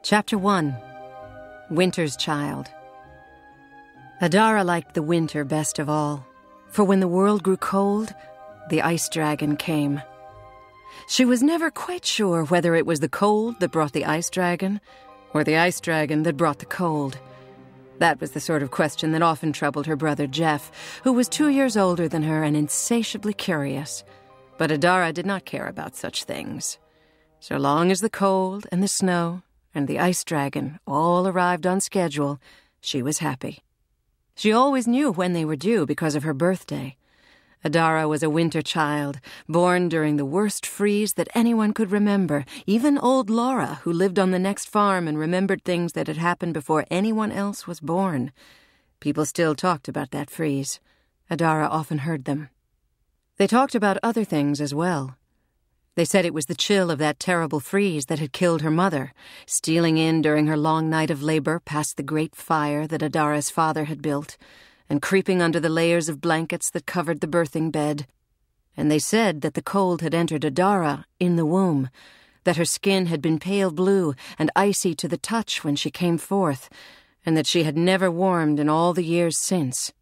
Chapter 1. Winter's Child. Adara liked the winter best of all, for when the world grew cold, the ice dragon came. She was never quite sure whether it was the cold that brought the ice dragon, or the ice dragon that brought the cold. That was the sort of question that often troubled her brother Jeff, who was 2 years older than her and insatiably curious. But Adara did not care about such things. So long as the cold and the snow and the ice dragon all arrived on schedule, she was happy. She always knew when they were due because of her birthday. Adara was a winter child, born during the worst freeze that anyone could remember, even old Laura, who lived on the next farm and remembered things that had happened before anyone else was born. People still talked about that freeze. Adara often heard them. They talked about other things as well. They said it was the chill of that terrible freeze that had killed her mother, stealing in during her long night of labor past the great fire that Adara's father had built, and creeping under the layers of blankets that covered the birthing bed. And they said that the cold had entered Adara in the womb, that her skin had been pale blue and icy to the touch when she came forth, and that she had never warmed in all the years since.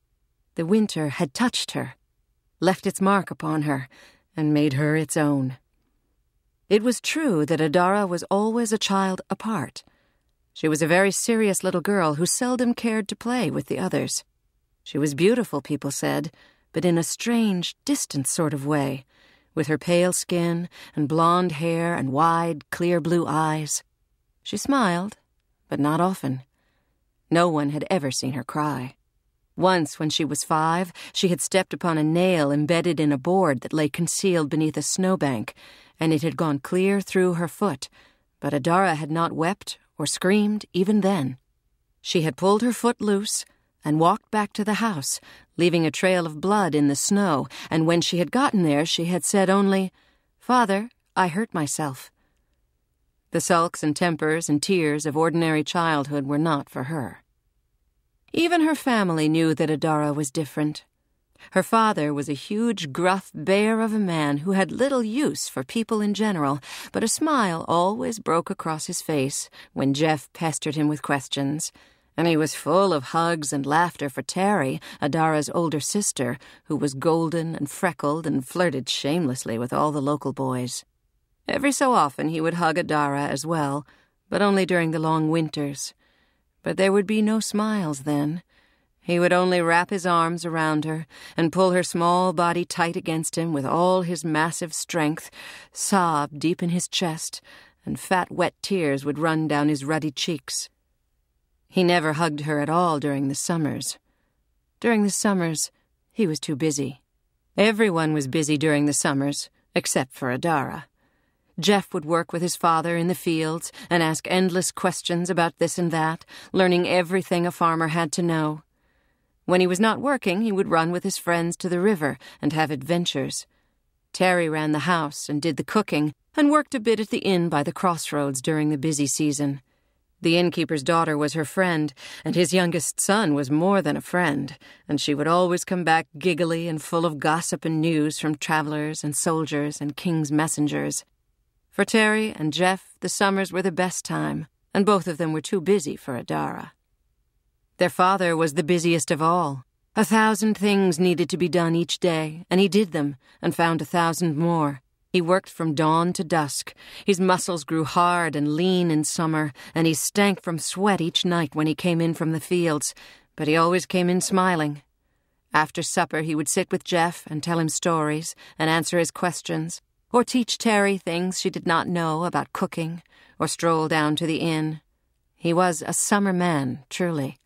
The winter had touched her, left its mark upon her, and made her its own. It was true that Adara was always a child apart. She was a very serious little girl who seldom cared to play with the others. She was beautiful, people said, but in a strange, distant sort of way, with her pale skin and blonde hair and wide, clear blue eyes. She smiled, but not often. No one had ever seen her cry. Once, when she was 5, she had stepped upon a nail embedded in a board that lay concealed beneath a snowbank, and it had gone clear through her foot, but Adara had not wept or screamed even then. She had pulled her foot loose and walked back to the house, leaving a trail of blood in the snow, and when she had gotten there she had said only, "Father, I hurt myself." The sulks and tempers and tears of ordinary childhood were not for her. Even her family knew that Adara was different. Her father was a huge, gruff bear of a man who had little use for people in general, but a smile always broke across his face when Jeff pestered him with questions, and he was full of hugs and laughter for Terry, Adara's older sister, who was golden and freckled and flirted shamelessly with all the local boys. Every so often he would hug Adara as well, but only during the long winters. But there would be no smiles then. He would only wrap his arms around her and pull her small body tight against him with all his massive strength, sob deep in his chest, and fat wet tears would run down his ruddy cheeks. He never hugged her at all during the summers. During the summers, he was too busy. Everyone was busy during the summers, except for Adara. Jeff would work with his father in the fields and ask endless questions about this and that, learning everything a farmer had to know. When he was not working, he would run with his friends to the river and have adventures. Terry ran the house and did the cooking and worked a bit at the inn by the crossroads during the busy season. The innkeeper's daughter was her friend, and his youngest son was more than a friend, and she would always come back giggly and full of gossip and news from travelers and soldiers and king's messengers. For Terry and Jeff, the summers were the best time, and both of them were too busy for Adara. Their father was the busiest of all. 1,000 things needed to be done each day, and he did them, and found 1,000 more. He worked from dawn to dusk. His muscles grew hard and lean in summer, and he stank from sweat each night when he came in from the fields, but he always came in smiling. After supper he would sit with Jeff and tell him stories and answer his questions, or teach Terry things she did not know about cooking, or stroll down to the inn. He was a summer man, truly.